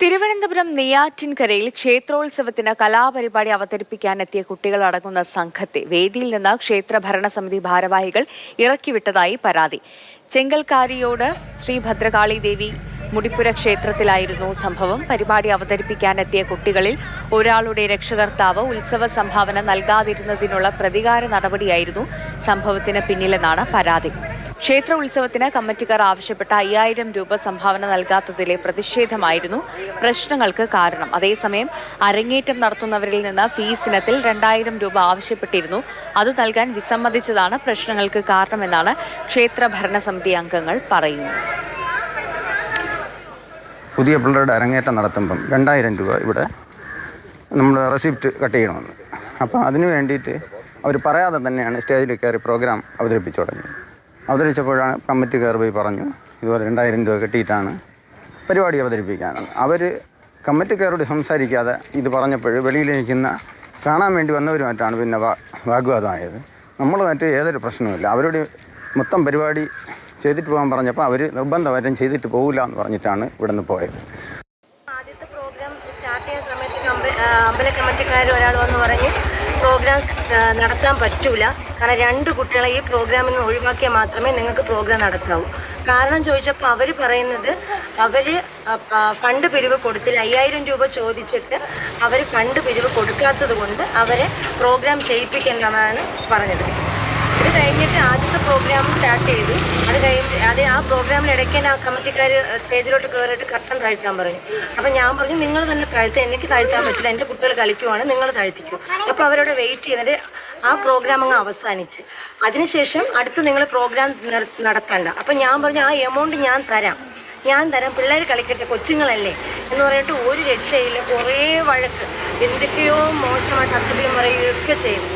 തിരുവനന്തപുരം നെയ്യാറ്റിൻകരയിൽ ക്ഷേത്രോത്സവത്തിന് കലാപരിപാടി അവതരിപ്പിക്കാനെത്തിയ കുട്ടികളടങ്ങുന്ന സംഘത്തെ വേദിയിൽ നിന്ന് ക്ഷേത്ര ഭരണസമിതി ഭാരവാഹികൾ ഇറക്കിവിട്ടതായി പരാതി. ചെങ്കൽക്കാരിയോട് ശ്രീ ഭദ്രകാളി ദേവി മുടിപ്പുര ക്ഷേത്രത്തിലായിരുന്നു സംഭവം. പരിപാടി അവതരിപ്പിക്കാനെത്തിയ കുട്ടികളിൽ ഒരാളുടെ രക്ഷകർത്താവ് ഉത്സവ സംഭാവന നൽകാതിരുന്നതിനുള്ള പ്രതികാര നടപടിയായിരുന്നു സംഭവത്തിന് പിന്നിലെന്നാണ് പരാതി. ക്ഷേത്ര ഉത്സവത്തിന് കമ്മിറ്റിക്കാർ ആവശ്യപ്പെട്ട 5000 രൂപ സംഭാവന നൽകാത്തതിലെ പ്രതിഷേധമായിരുന്നു പ്രശ്നങ്ങൾക്ക് കാരണം. അതേസമയം അരങ്ങേറ്റം നടത്തുന്നവരിൽ നിന്ന് ഫീസ് ഇനത്തിൽ 2000 രൂപ ആവശ്യപ്പെട്ടിരുന്നു. അത് നൽകാൻ വിസമ്മതിച്ചതാണ് പ്രശ്നങ്ങൾക്ക് കാരണമെന്നാണ് ക്ഷേത്ര ഭരണസമിതി അംഗങ്ങൾ പറയുന്നത്. പുതിയ പിള്ളേരുടെ അരങ്ങേറ്റം നടത്തുമ്പം 2000 രൂപ ഇവിടെ നമ്മൾ റെസിപ്റ്റ് കട്ട് ചെയ്യണമെന്ന്. അപ്പോൾ അതിന് വേണ്ടിയിട്ട് അവർ പറയാതെ തന്നെയാണ് സ്റ്റേജിൽ കയറി പ്രോഗ്രാം അവതരിപ്പിച്ചു തുടങ്ങിയത്. അവതരിച്ചപ്പോഴാണ് കമ്മിറ്റിക്കാർ പോയി പറഞ്ഞു ഇതുപോലെ 2000 രൂപ കെട്ടിയിട്ടാണ് പരിപാടി അവതരിപ്പിക്കാനെന്ന്. അവർ കമ്മിറ്റിക്കാരോട് സംസാരിക്കാതെ ഇത് പറഞ്ഞപ്പോൾ വെളിയിലിരിക്കുന്ന കാണാൻ വേണ്ടി വന്നവരുമായിട്ടാണ് പിന്നെ വാഗ്വാദമായത്. നമ്മളുമായിട്ട് ഏതൊരു പ്രശ്നവുമില്ല. അവരോട് മൊത്തം പരിപാടി ചെയ്തിട്ട് പോകാൻ പറഞ്ഞപ്പോൾ അവർ നിർബന്ധമായിട്ടും ചെയ്തിട്ട് പോകില്ല എന്ന് പറഞ്ഞിട്ടാണ് ഇവിടെ നിന്ന് പോയത്. ആദ്യത്തെ പ്രോഗ്രാം സ്റ്റാർട്ട് ചെയ്യുന്ന സമയത്ത് അമ്പല കമ്മിറ്റിക്കാർ ഒരാൾ വന്ന് പറഞ്ഞ് പ്രോഗ്രാം നടത്താൻ പറ്റൂല, കാരണം 2 കുട്ടികളെ ഈ പ്രോഗ്രാമിൽ നിന്ന് ഒഴിവാക്കിയാൽ മാത്രമേ നിങ്ങൾക്ക് പ്രോഗ്രാം നടത്താവൂ. കാരണം ചോദിച്ചപ്പോൾ അവർ പറയുന്നത് അവർ ഫണ്ട് പിരിവ് കൊടുത്തില്ല. 5000 രൂപ ചോദിച്ചിട്ട് അവർ ഫണ്ട് പിരിവ് കൊടുക്കാത്തത് കൊണ്ട് അവരെ പ്രോഗ്രാം ചെയ്യിപ്പിക്കേണ്ടതാണ് പറഞ്ഞത്. ഇത് കഴിഞ്ഞിട്ട് ആദ്യത്തെ പ്രോഗ്രാം സ്റ്റാർട്ട് ചെയ്തു. ആ പ്രോഗ്രാമിലിടയ്ക്ക് ആ കമ്മിറ്റിക്കാർ സ്റ്റേജിലോട്ട് കയറിയിട്ട് കർട്ടൻ താഴ്ത്താൻ പറഞ്ഞു. അപ്പം ഞാൻ പറഞ്ഞു നിങ്ങൾ തന്നെ താഴ്ത്താൻ, എനിക്ക് താഴ്ത്താൻ പറ്റില്ല, എൻ്റെ കുട്ടികൾ കളിക്കുവാണ്, നിങ്ങൾ താഴ്ത്തിക്കും. അപ്പോൾ അവരോട് വെയിറ്റ് ചെയ്തിട്ട് ആ പ്രോഗ്രാം അങ്ങ് അവസാനിച്ച് അതിനുശേഷം അടുത്ത് നിങ്ങൾ പ്രോഗ്രാം നടത്തണ്ട. അപ്പം ഞാൻ പറഞ്ഞു ആ എമൗണ്ട് ഞാൻ തരാം, പിള്ളേർ കളിക്കട്ടെ, കൊച്ചുങ്ങളല്ലേ എന്ന് പറഞ്ഞിട്ട് ഒരു രക്ഷയില്ല. കുറേ വഴക്ക്, എന്തൊക്കെയോ മോശമായിട്ട് അസഭ്യം പറയുകയൊക്കെ ചെയ്തു.